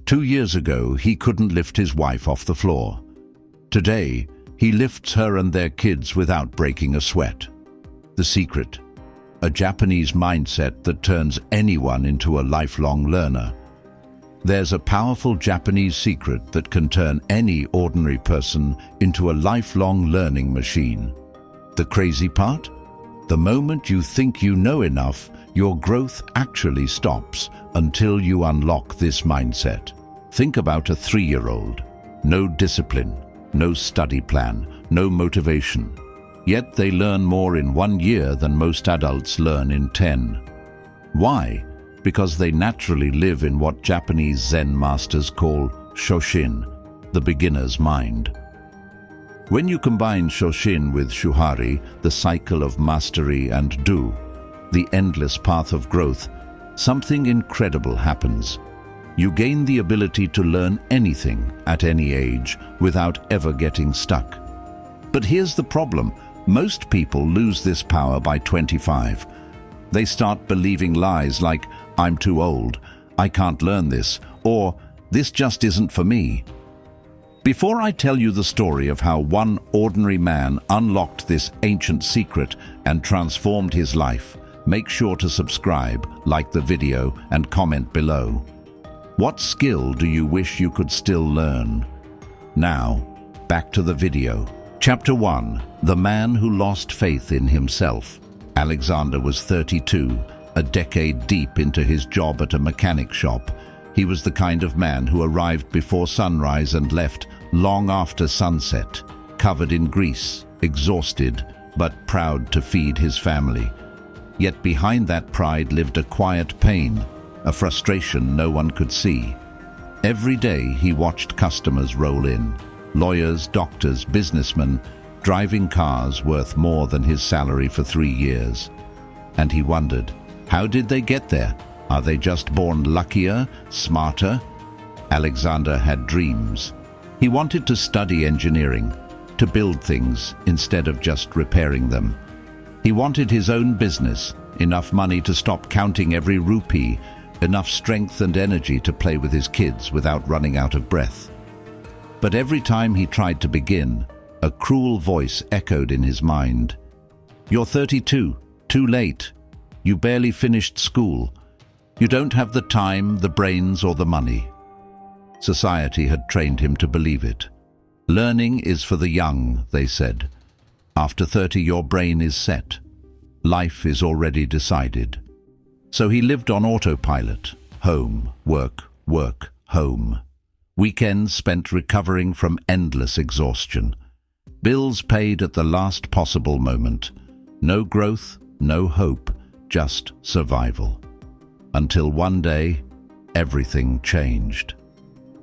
2 years ago, he couldn't lift his wife off the floor. Today, he lifts her and their kids without breaking a sweat. The secret: a Japanese mindset that turns anyone into a lifelong learner. There's a powerful Japanese secret that can turn any ordinary person into a lifelong learning machine. The crazy part? The moment you think you know enough, your growth actually stops until you unlock this mindset. Think about a 3-year-old. No discipline, no study plan, no motivation. Yet they learn more in 1 year than most adults learn in 10. Why? Because they naturally live in what Japanese Zen masters call Shoshin, the beginner's mind. When you combine Shoshin with Shuhari, the cycle of mastery, and do, the endless path of growth, something incredible happens. You gain the ability to learn anything at any age without ever getting stuck. But here's the problem: most people lose this power by 25. They start believing lies like, "I'm too old, I can't learn this," or "this just isn't for me." Before I tell you the story of how one ordinary man unlocked this ancient secret and transformed his life, make sure to subscribe, like the video, and comment below. What skill do you wish you could still learn? Now, back to the video. Chapter 1. The Man Who Lost Faith in Himself. Alexander was 32, a decade deep into his job at a mechanic shop. He was the kind of man who arrived before sunrise and left long after sunset, covered in grease, exhausted, but proud to feed his family. Yet behind that pride lived a quiet pain, a frustration no one could see. Every day he watched customers roll in, lawyers, doctors, businessmen, driving cars worth more than his salary for 3 years. And he wondered, how did they get there? Are they just born luckier, smarter? Alexander had dreams. He wanted to study engineering, to build things instead of just repairing them. He wanted his own business, enough money to stop counting every rupee, enough strength and energy to play with his kids without running out of breath. But every time he tried to begin, a cruel voice echoed in his mind. "You're 32, too late. You barely finished school. You don't have the time, the brains, or the money." Society had trained him to believe it. Learning is for the young, they said. After 30, your brain is set. Life is already decided. So he lived on autopilot. Home, work, work, home. Weekends spent recovering from endless exhaustion. Bills paid at the last possible moment. No growth, no hope, just survival. Until one day, everything changed.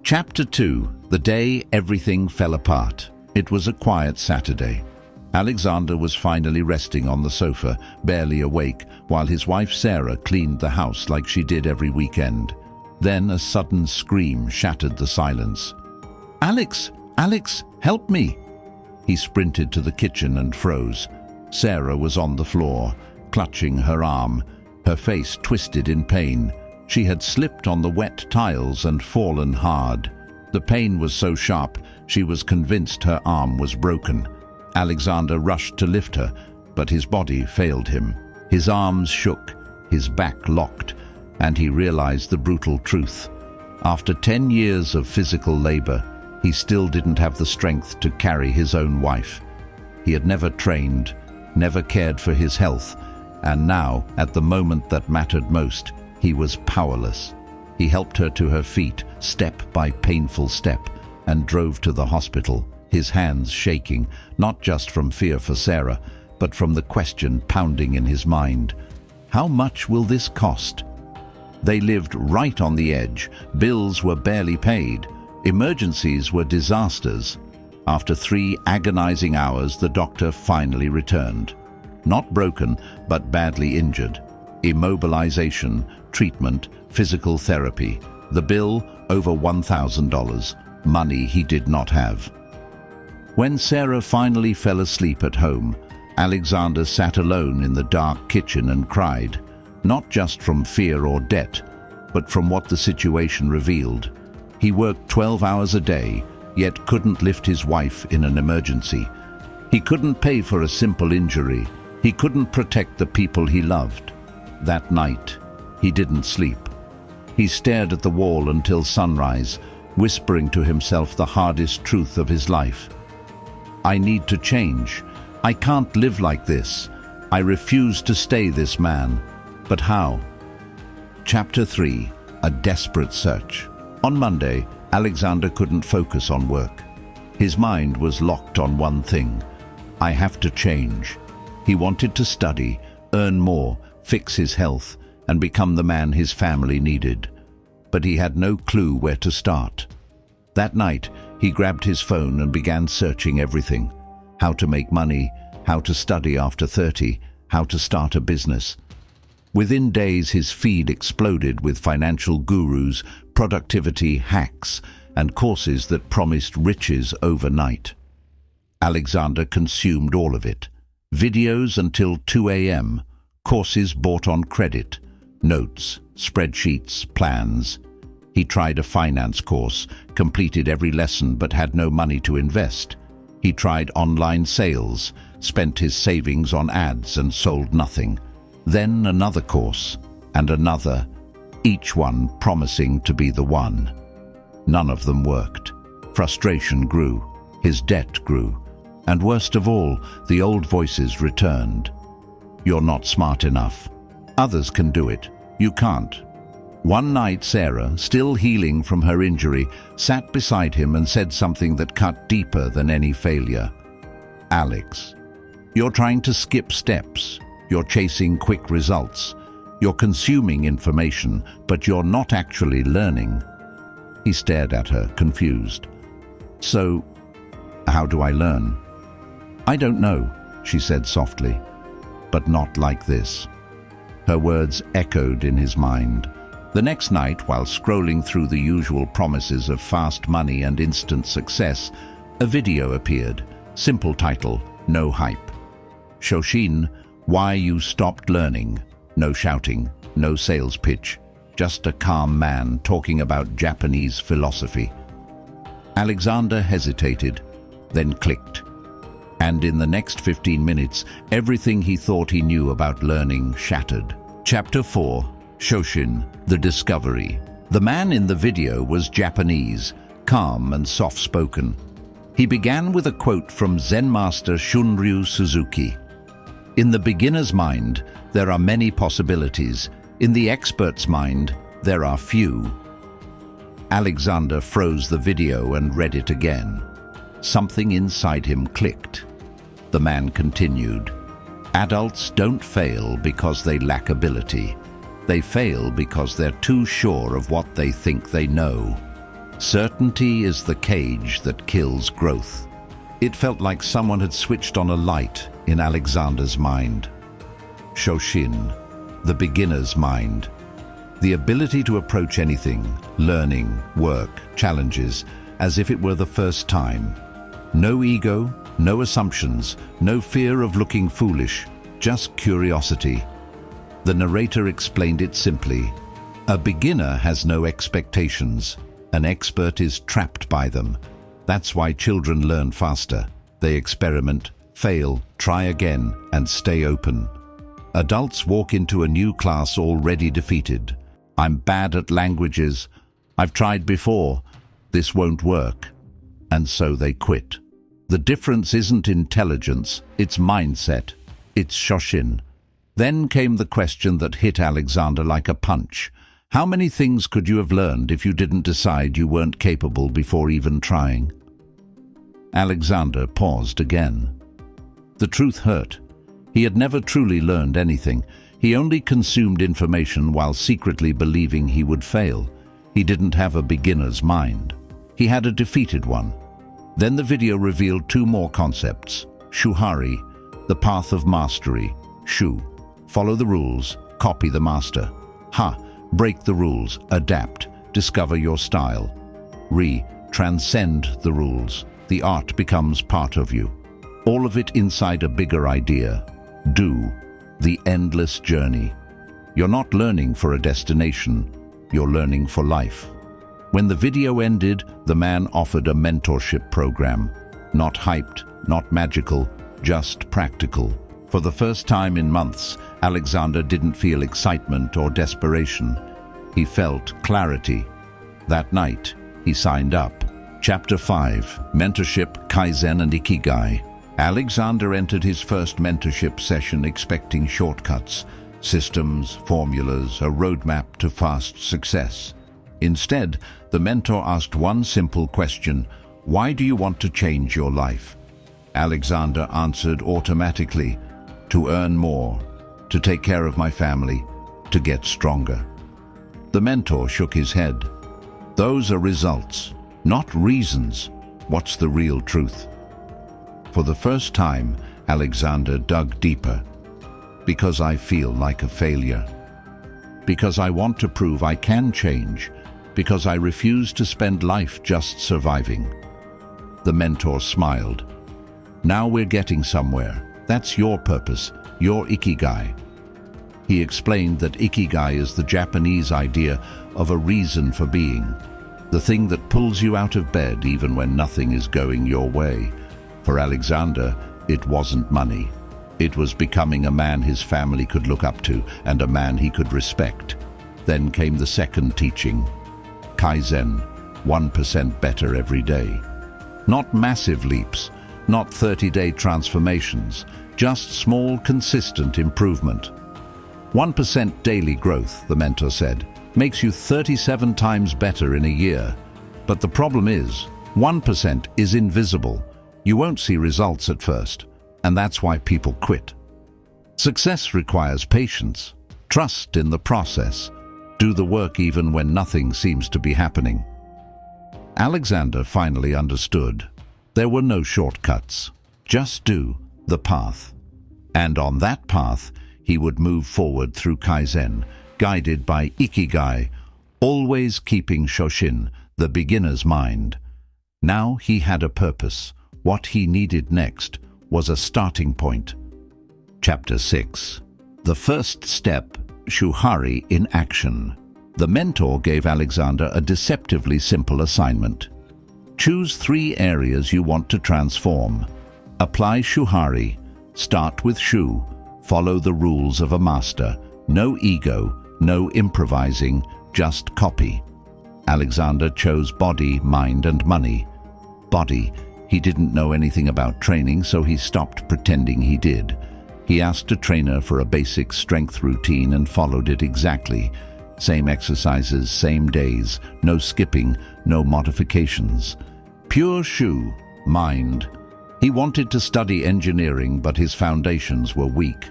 Chapter 2. The Day Everything Fell Apart. It was a quiet Saturday. Alexander was finally resting on the sofa, barely awake, while his wife Sarah cleaned the house like she did every weekend. Then a sudden scream shattered the silence. "Alex! Alex! Help me!" He sprinted to the kitchen and froze. Sarah was on the floor, clutching her arm, her face twisted in pain. She had slipped on the wet tiles and fallen hard. The pain was so sharp, she was convinced her arm was broken. Alexander rushed to lift her, but his body failed him. His arms shook, his back locked, and he realized the brutal truth. After 10 years of physical labor, he still didn't have the strength to carry his own wife. He had never trained, never cared for his health, and now, at the moment that mattered most, he was powerless. He helped her to her feet, step by painful step, and drove to the hospital, his hands shaking, not just from fear for Sarah, but from the question pounding in his mind. How much will this cost? They lived right on the edge. Bills were barely paid. Emergencies were disasters. After 3 agonizing hours, the doctor finally returned. Not broken, but badly injured. Immobilization, treatment, physical therapy. The bill, over $1,000. Money he did not have. When Sarah finally fell asleep at home, Alexander sat alone in the dark kitchen and cried, not just from fear or debt, but from what the situation revealed. He worked 12 hours a day, yet couldn't lift his wife in an emergency. He couldn't pay for a simple injury. He couldn't protect the people he loved. That night, he didn't sleep. He stared at the wall until sunrise, whispering to himself the hardest truth of his life. I need to change. I can't live like this. I refuse to stay this man. But how? Chapter 3. A Desperate Search. On Monday, Alexander couldn't focus on work. His mind was locked on one thing. I have to change. He wanted to study, earn more, fix his health, and become the man his family needed. But he had no clue where to start. That night, he grabbed his phone and began searching everything. How to make money, how to study after 30, how to start a business. Within days, his feed exploded with financial gurus, productivity hacks, and courses that promised riches overnight. Alexander consumed all of it. Videos until 2 a.m., courses bought on credit, notes, spreadsheets, plans. He tried a finance course, completed every lesson but had no money to invest. He tried online sales, spent his savings on ads and sold nothing. Then another course, and another, each one promising to be the one. None of them worked. Frustration grew, his debt grew, and worst of all, the old voices returned. You're not smart enough. Others can do it. You can't. One night, Sarah, still healing from her injury, sat beside him and said something that cut deeper than any failure. Alex, you're trying to skip steps. You're chasing quick results. You're consuming information, but you're not actually learning. He stared at her, confused. So, how do I learn? I don't know, she said softly, but not like this. Her words echoed in his mind. The next night, while scrolling through the usual promises of fast money and instant success, a video appeared. Simple title, no hype. Shoshin, why you stopped learning. No shouting, no sales pitch, just a calm man talking about Japanese philosophy. Alexander hesitated, then clicked. And in the next 15 minutes, everything he thought he knew about learning shattered. Chapter 4. Shoshin, the Discovery. The man in the video was Japanese, calm and soft-spoken. He began with a quote from Zen master Shunryu Suzuki. In the beginner's mind, there are many possibilities. In the expert's mind, there are few. Alexander froze the video and read it again. Something inside him clicked. The man continued. Adults don't fail because they lack ability. They fail because they're too sure of what they think they know. Certainty is the cage that kills growth. It felt like someone had switched on a light in Alexander's mind. Shoshin, the beginner's mind. The ability to approach anything, learning, work, challenges, as if it were the first time. No ego, no assumptions, no fear of looking foolish, just curiosity. The narrator explained it simply. A beginner has no expectations. An expert is trapped by them. That's why children learn faster. They experiment, fail, try again, and stay open. Adults walk into a new class already defeated. I'm bad at languages. I've tried before. This won't work. And so they quit. The difference isn't intelligence, it's mindset. It's Shoshin. Then came the question that hit Alexander like a punch. How many things could you have learned if you didn't decide you weren't capable before even trying? Alexander paused again. The truth hurt. He had never truly learned anything. He only consumed information while secretly believing he would fail. He didn't have a beginner's mind. He had a defeated one. Then the video revealed two more concepts. Shuhari, the path of mastery. Shu, follow the rules, copy the master. Ha, break the rules, adapt, discover your style. Ri, transcend the rules. The art becomes part of you. All of it inside a bigger idea. Do, the endless journey. You're not learning for a destination, you're learning for life. When the video ended, the man offered a mentorship program. Not hyped, not magical, just practical. For the first time in months, Alexander didn't feel excitement or desperation. He felt clarity. That night, he signed up. Chapter 5: Mentorship, Kaizen and Ikigai. Alexander entered his first mentorship session expecting shortcuts, systems, formulas, a roadmap to fast success. Instead, the mentor asked one simple question: why do you want to change your life? Alexander answered automatically: to earn more, to take care of my family, to get stronger. The mentor shook his head. Those are results, not reasons. What's the real truth? For the first time, Alexander dug deeper. Because I feel like a failure. Because I want to prove I can change. Because I refuse to spend life just surviving. The mentor smiled. Now we're getting somewhere. That's your purpose, your Ikigai. He explained that Ikigai is the Japanese idea of a reason for being. The thing that pulls you out of bed even when nothing is going your way. For Alexander, it wasn't money. It was becoming a man his family could look up to and a man he could respect. Then came the second teaching. Kaizen, 1% better every day. Not massive leaps, not 30-day transformations, just small, consistent improvement. 1% daily growth, the mentor said, makes you 37 times better in a year. But the problem is, 1% is invisible. You won't see results at first, and that's why people quit. Success requires patience, trust in the process. Do the work even when nothing seems to be happening. Alexander finally understood. There were no shortcuts. Just do the path. And on that path, he would move forward through Kaizen, guided by Ikigai, always keeping Shoshin, the beginner's mind. Now he had a purpose. What he needed next was a starting point. Chapter 6: The first step, Shuhari in action. The mentor gave Alexander a deceptively simple assignment. Choose 3 areas you want to transform. Apply Shuhari. Start with Shu. Follow the rules of a master. No ego, no improvising, just copy. Alexander chose body, mind and money. Body. He didn't know anything about training, so he stopped pretending he did. He asked a trainer for a basic strength routine and followed it exactly. Same exercises, same days, no skipping, no modifications. Pure Shu, mind. He wanted to study engineering, but his foundations were weak.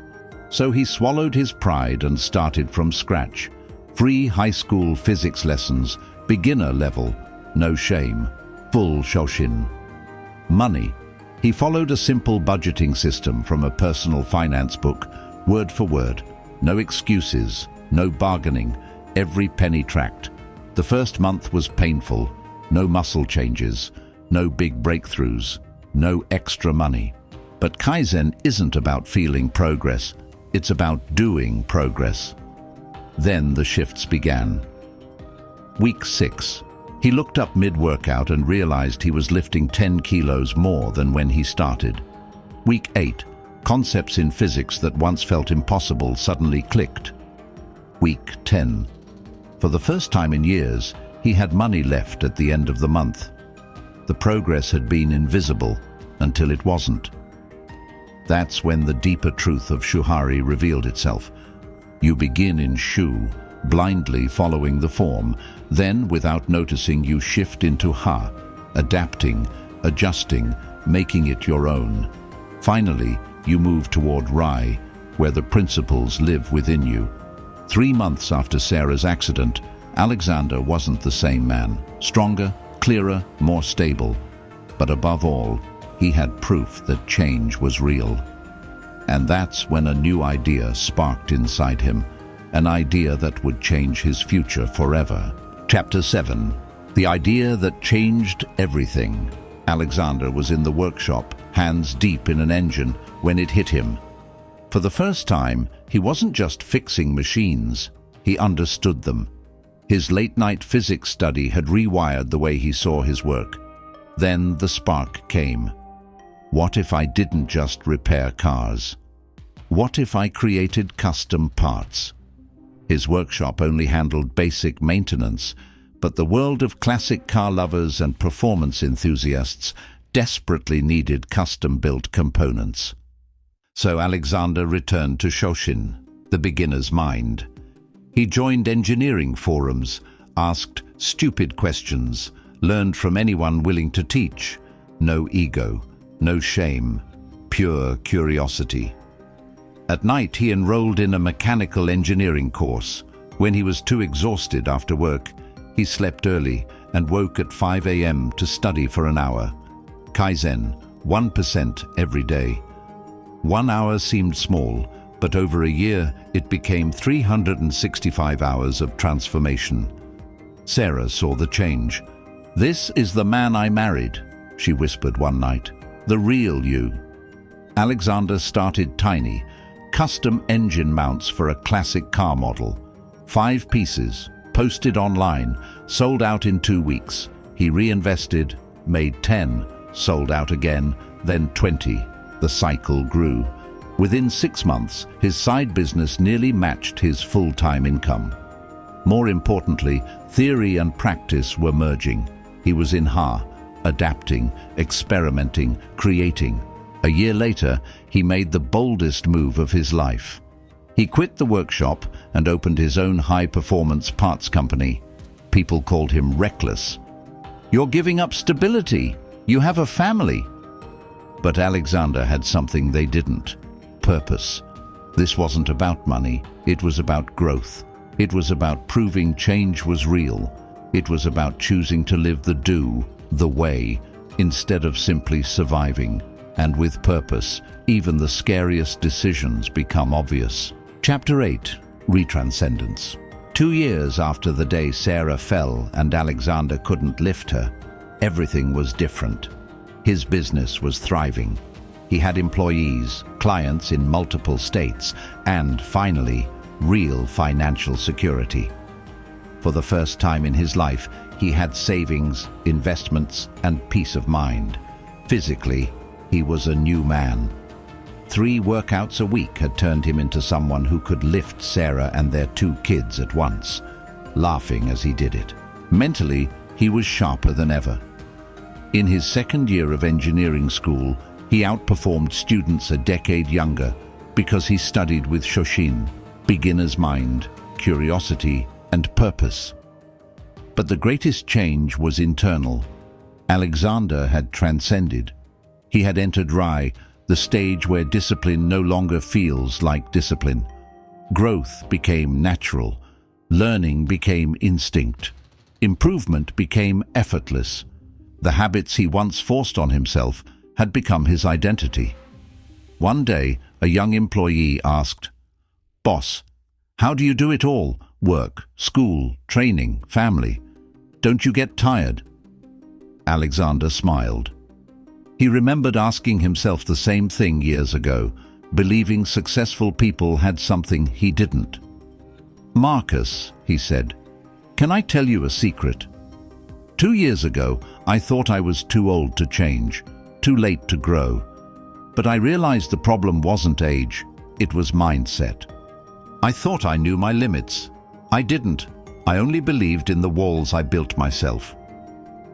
So he swallowed his pride and started from scratch. Free high school physics lessons, beginner level, no shame, full Shoshin. Money. He followed a simple budgeting system from a personal finance book, word for word. No excuses, no bargaining, every penny tracked. The first month was painful, no muscle changes, no big breakthroughs, no extra money. But Kaizen isn't about feeling progress, it's about doing progress. Then the shifts began. Week 6. He looked up mid-workout and realized he was lifting 10 kilos more than when he started. Week 8. Concepts in physics that once felt impossible suddenly clicked. Week 10. For the first time in years, he had money left at the end of the month. The progress had been invisible until it wasn't. That's when the deeper truth of Shuhari revealed itself. You begin in Shu, blindly following the form. Then, without noticing, you shift into Ha, adapting, adjusting, making it your own. Finally, you move toward Rai, where the principles live within you. 3 months after Sarah's accident, Alexander wasn't the same man. Stronger, clearer, more stable. But above all, he had proof that change was real. And that's when a new idea sparked inside him, an idea that would change his future forever. Chapter 7. The idea that changed everything. Alexander was in the workshop, hands deep in an engine, when it hit him. For the first time, he wasn't just fixing machines, he understood them. His late-night physics study had rewired the way he saw his work. Then the spark came. What if I didn't just repair cars? What if I created custom parts? His workshop only handled basic maintenance, but the world of classic car lovers and performance enthusiasts desperately needed custom-built components. So Alexander returned to Shoshin, the beginner's mind. He joined engineering forums, asked stupid questions, learned from anyone willing to teach. No ego, no shame, pure curiosity. At night, he enrolled in a mechanical engineering course. When he was too exhausted after work, he slept early and woke at 5 a.m. to study for an hour. Kaizen, 1% every day. 1 hour seemed small, but over a year it became 365 hours of transformation. Sarah saw the change. "This is the man I married," she whispered one night. "The real you." Alexander started tiny, custom engine mounts for a classic car model. 5 pieces, posted online, sold out in 2 weeks. He reinvested, made 10, sold out again, then 20. The cycle grew. Within 6 months, his side business nearly matched his full-time income. More importantly, theory and practice were merging. He was in Ha, adapting, experimenting, creating. A year later, he made the boldest move of his life. He quit the workshop and opened his own high-performance parts company. People called him reckless. "You're giving up stability. You have a family." But Alexander had something they didn't: purpose. This wasn't about money. It was about growth. It was about proving change was real. It was about choosing to live the way, instead of simply surviving. And with purpose, even the scariest decisions become obvious. Chapter 8. Retranscendence. 2 years after the day Sarah fell and Alexander couldn't lift her, everything was different. His business was thriving. He had employees, clients in multiple states, and, finally, real financial security. For the first time in his life, he had savings, investments, and peace of mind. Physically, he was a new man. 3 workouts a week had turned him into someone who could lift Sarah and their 2 kids at once, laughing as he did it. Mentally, he was sharper than ever. In his 2nd year of engineering school, he outperformed students a decade younger because he studied with Shoshin, beginner's mind, curiosity, and purpose. But the greatest change was internal. Alexander had transcended. He had entered Rai, the stage where discipline no longer feels like discipline. Growth became natural. Learning became instinct. Improvement became effortless. The habits he once forced on himself had become his identity. One day, a young employee asked, "Boss, how do you do it all? Work, school, training, family. Don't you get tired?" Alexander smiled. He remembered asking himself the same thing years ago, believing successful people had something he didn't. "Marcus," he said, "can I tell you a secret? 2 years ago, I thought I was too old to change, too late to grow. But I realized the problem wasn't age, it was mindset. I thought I knew my limits. I didn't. I only believed in the walls I built myself."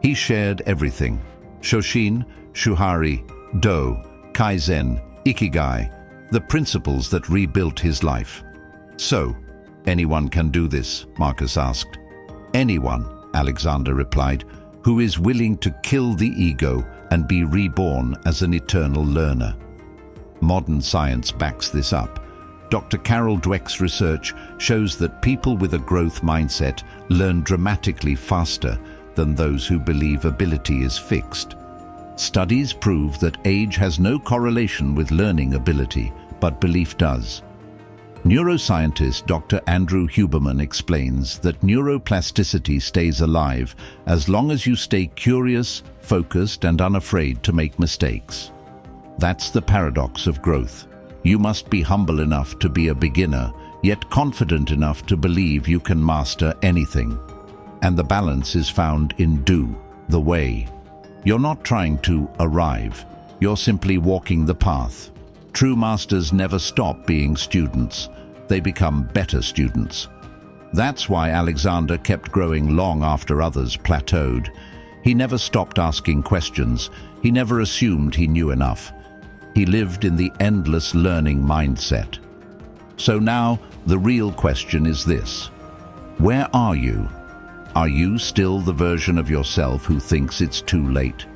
He shared everything: Shoshin, Shuhari, Do, Kaizen, Ikigai, the principles that rebuilt his life. "So, anyone can do this?" Marcus asked. "Anyone," Alexander replied, "who is willing to kill the ego and be reborn as an eternal learner." Modern science backs this up. Dr. Carol Dweck's research shows that people with a growth mindset learn dramatically faster than those who believe ability is fixed. Studies prove that age has no correlation with learning ability, but belief does. Neuroscientist Dr. Andrew Huberman explains that neuroplasticity stays alive as long as you stay curious, focused, and unafraid to make mistakes. That's the paradox of growth. You must be humble enough to be a beginner, yet confident enough to believe you can master anything. And the balance is found in do, the way. You're not trying to arrive. You're simply walking the path. True masters never stop being students. They become better students. That's why Alexander kept growing long after others plateaued. He never stopped asking questions. He never assumed he knew enough. He lived in the endless learning mindset. So now, the real question is this: where are you? Are you still the version of yourself who thinks it's too late?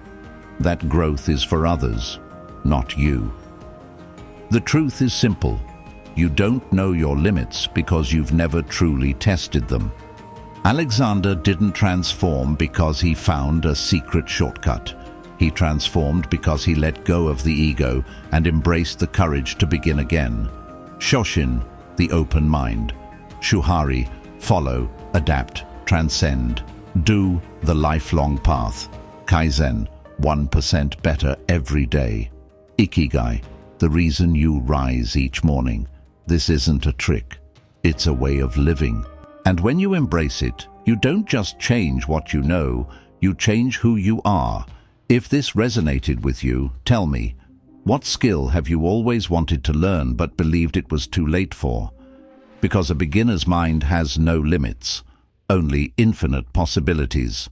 That growth is for others, not you. The truth is simple. You don't know your limits because you've never truly tested them. Alexander didn't transform because he found a secret shortcut. He transformed because he let go of the ego and embraced the courage to begin again. Shoshin, the open mind. Shuhari, follow, adapt, transcend. Do, the lifelong path. Kaizen, 1% better every day. Ikigai, the reason you rise each morning. This isn't a trick. It's a way of living. And when you embrace it, you don't just change what you know, you change who you are. If this resonated with you, tell me, what skill have you always wanted to learn but believed it was too late for? Because a beginner's mind has no limits, only infinite possibilities.